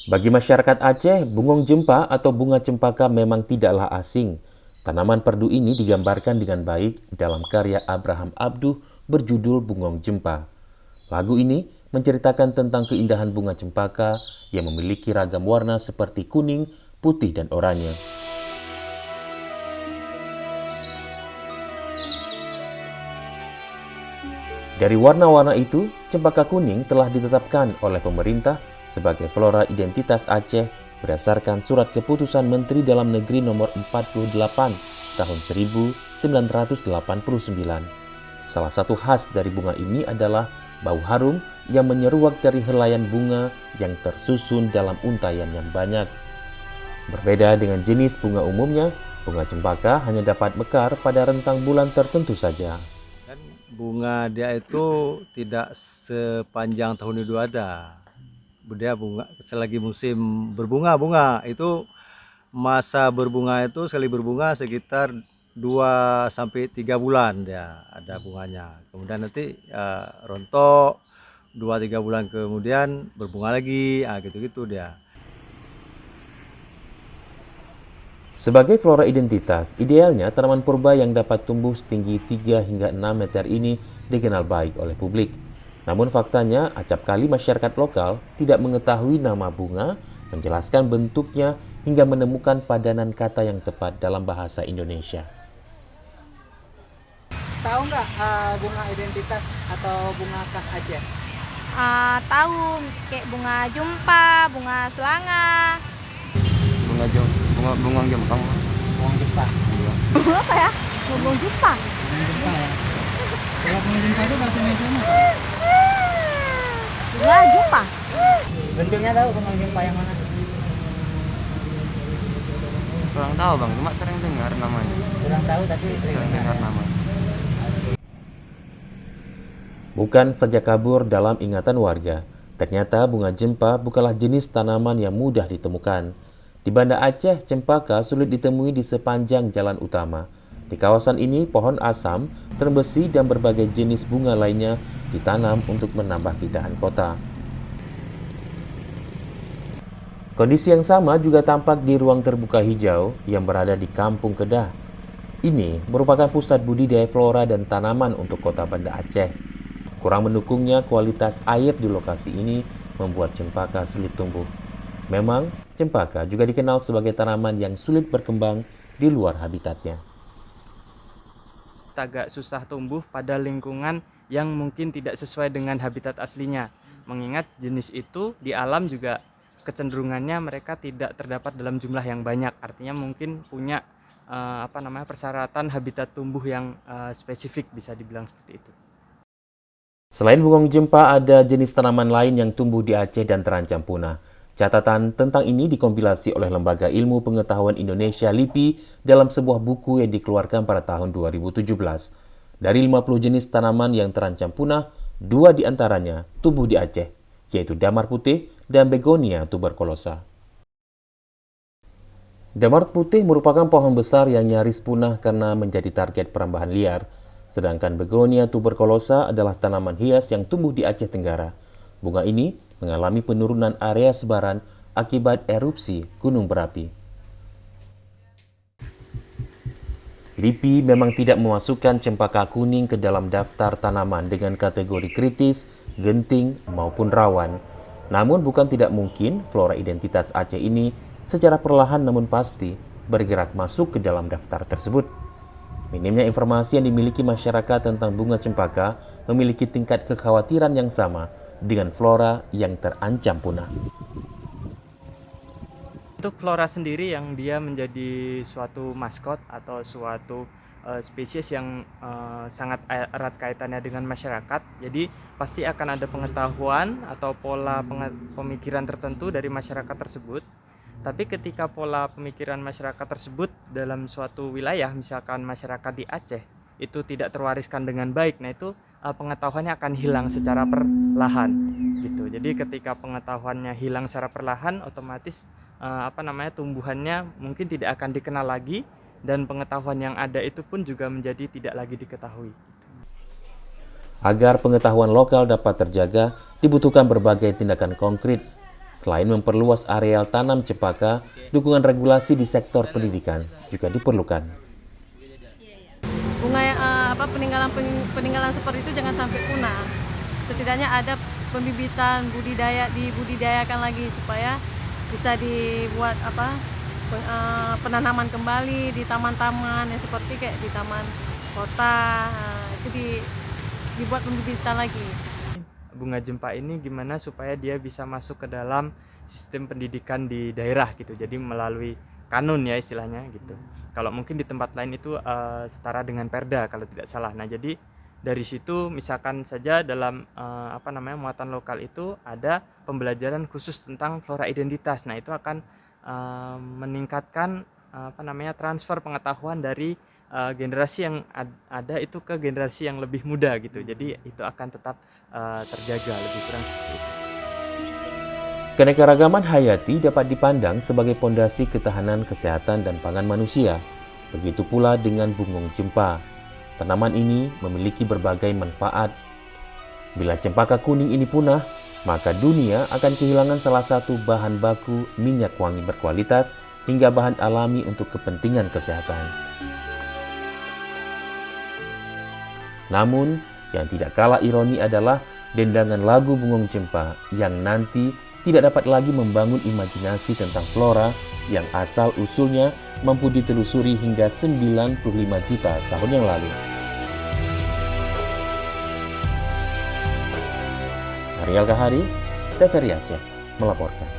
Bagi masyarakat Aceh, bungong jempa atau bunga cempaka memang tidaklah asing. Tanaman perdu ini digambarkan dengan baik dalam karya Abraham Abduh berjudul Bungong Jempa. Lagu ini menceritakan tentang keindahan bunga cempaka yang memiliki ragam warna seperti kuning, putih, dan oranye. Dari warna-warna itu, cempaka kuning telah ditetapkan oleh pemerintah sebagai flora identitas Aceh berdasarkan Surat Keputusan Menteri Dalam Negeri Nomor 48 Tahun 1989. Salah satu khas dari bunga ini adalah bau harum yang menyeruak dari helaian bunga yang tersusun dalam untaian yang banyak. Berbeda dengan jenis bunga umumnya, bunga cempaka hanya dapat mekar pada rentang bulan tertentu saja. Kan bunga dia itu tidak sepanjang tahun itu ada. Dia bunga selagi musim berbunga itu masa berbunga itu sekali berbunga sekitar 2 sampai 3 bulan dia ada bunganya. Kemudian nanti rontok 2-3 bulan kemudian berbunga lagi, gitu-gitu dia. Sebagai flora identitas, idealnya tanaman purba yang dapat tumbuh setinggi 3 hingga 6 meter ini dikenal baik oleh publik. Namun faktanya, acap kali masyarakat lokal tidak mengetahui nama bunga, menjelaskan bentuknya, hingga menemukan padanan kata yang tepat dalam bahasa Indonesia. Tahu nggak bunga identitas atau bunga khas Aceh? Tahu kayak bunga jumpa, bunga selanga. Bunga jempang. Bunga jempa. Iya. Bunga apa ya? Bunga jumpa. Bunga jempa ya. Kalau bunga jempa itu bahasa Indonesia apa? Bunga jumpa. Bentuknya tahu bunga jempa yang mana? Kurang tahu bang, cuma sering dengar namanya. Kurang tahu tapi sering Sering dengar. dengar nama. Bukan saja kabur dalam ingatan warga, ternyata bunga jempa bukanlah jenis tanaman yang mudah ditemukan. Di Banda Aceh, cempaka sulit ditemui di sepanjang jalan utama. Di kawasan ini, pohon asam, term besi, dan berbagai jenis bunga lainnya ditanam untuk menambah keindahan kota. Kondisi yang sama juga tampak di ruang terbuka hijau yang berada di Kampung Kedah. Ini merupakan pusat budidaya flora dan tanaman untuk kota Banda Aceh. Kurang mendukungnya kualitas air di lokasi ini membuat cempaka sulit tumbuh. Memang, cempaka juga dikenal sebagai tanaman yang sulit berkembang di luar habitatnya. Agak susah tumbuh pada lingkungan yang mungkin tidak sesuai dengan habitat aslinya. Mengingat jenis itu di alam juga kecenderungannya mereka tidak terdapat dalam jumlah yang banyak. Artinya mungkin punya persyaratan habitat tumbuh yang spesifik, bisa dibilang seperti itu. Selain bungong jempa, ada jenis tanaman lain yang tumbuh di Aceh dan terancam punah. Catatan tentang ini dikompilasi oleh Lembaga Ilmu Pengetahuan Indonesia LIPI dalam sebuah buku yang dikeluarkan pada tahun 2017. Dari 50 jenis tanaman yang terancam punah, 2 diantaranya tumbuh di Aceh, yaitu damar putih dan begonia tuberculosa. Damar putih merupakan pohon besar yang nyaris punah karena menjadi target perambahan liar, sedangkan begonia tuberculosa adalah tanaman hias yang tumbuh di Aceh Tenggara. Bunga ini mengalami penurunan area sebaran akibat erupsi gunung berapi. LIPI memang tidak memasukkan cempaka kuning ke dalam daftar tanaman dengan kategori kritis, genting, maupun rawan. Namun bukan tidak mungkin flora identitas Aceh ini secara perlahan namun pasti bergerak masuk ke dalam daftar tersebut. Minimnya informasi yang dimiliki masyarakat tentang bunga cempaka memiliki tingkat kekhawatiran yang sama dengan flora yang terancam punah. Untuk flora sendiri yang dia menjadi suatu maskot atau suatu spesies yang sangat erat kaitannya dengan masyarakat, jadi pasti akan ada pengetahuan atau pola pemikiran tertentu dari masyarakat tersebut. Tapi ketika pola pemikiran masyarakat tersebut dalam suatu wilayah, misalkan masyarakat di Aceh, itu tidak terwariskan dengan baik, nah itu pengetahuannya akan hilang secara perlahan gitu. Jadi ketika pengetahuannya hilang secara perlahan, otomatis tumbuhannya mungkin tidak akan dikenal lagi, dan pengetahuan yang ada itu pun juga menjadi tidak lagi diketahui. Agar pengetahuan lokal dapat terjaga, dibutuhkan berbagai tindakan konkret. Selain memperluas areal tanam cempaka, dukungan regulasi di sektor pendidikan juga diperlukan. Bunga yang peninggalan seperti itu jangan sampai punah. Setidaknya ada pembibitan dibudidayakan lagi supaya bisa dibuat penanaman kembali di taman-taman yang seperti kayak di taman kota. Itu dibuat pembibitan lagi. Bunga jempa ini gimana supaya dia bisa masuk ke dalam sistem pendidikan di daerah gitu, jadi melalui kanun ya istilahnya gitu. Kalau mungkin di tempat lain itu setara dengan perda kalau tidak salah. Nah jadi dari situ misalkan saja dalam muatan lokal itu ada pembelajaran khusus tentang flora identitas. Nah itu akan meningkatkan transfer pengetahuan dari generasi yang ada itu ke generasi yang lebih muda gitu. Jadi itu akan tetap terjaga, lebih kurang seperti itu. Keanekaragaman hayati dapat dipandang sebagai pondasi ketahanan kesehatan dan pangan manusia. Begitu pula dengan bungung jempa. Tanaman ini memiliki berbagai manfaat. Bila cempaka kuning ini punah, maka dunia akan kehilangan salah satu bahan baku minyak wangi berkualitas hingga bahan alami untuk kepentingan kesehatan. Namun, yang tidak kalah ironi adalah dendangan lagu bungung jempa yang nanti tidak dapat lagi membangun imajinasi tentang flora yang asal-usulnya mampu ditelusuri hingga 95 juta tahun yang lalu. Ariel Kahari, TVRI Aceh melaporkan.